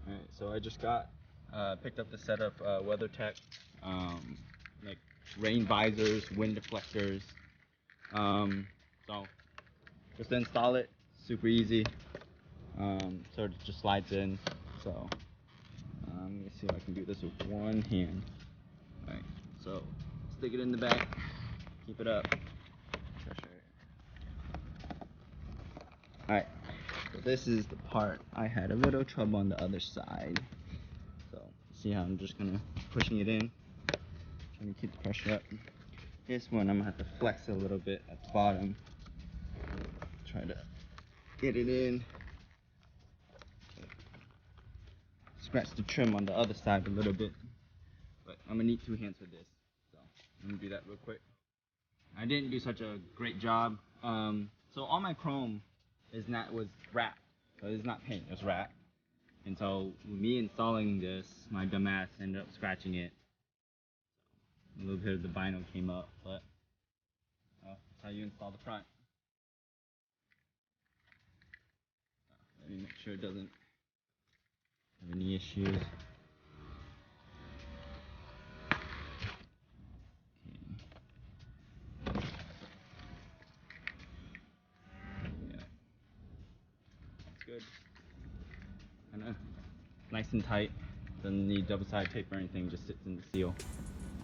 Alright, so I just picked up the set of Weathertech, like rain visors, wind deflectors. So just to install it, super easy. So it just slides in. So let me see if I can do this with one hand. Alright, so stick it in the back, keep it up. Alright, so this is the part I had a little trouble on the other side. So see how I'm just gonna pushing it in, trying to keep the pressure up. This one I'm gonna have to flex it a little bit at the bottom. Try to get it in. Scratch the trim on the other side a little bit. But I'm gonna need two hands for this. So I'm gonna do that real quick. I didn't do such a great job. So all my chrome was wrapped. So it's not paint, it's wrapped. And so with me installing this, my dumbass ended up scratching it. A little bit of the vinyl came up, but that's how you install the front. Let me make sure it doesn't have any issues. Yeah, that's good. Kinda nice and tight. Doesn't need double-sided tape or anything, just sits in the seal.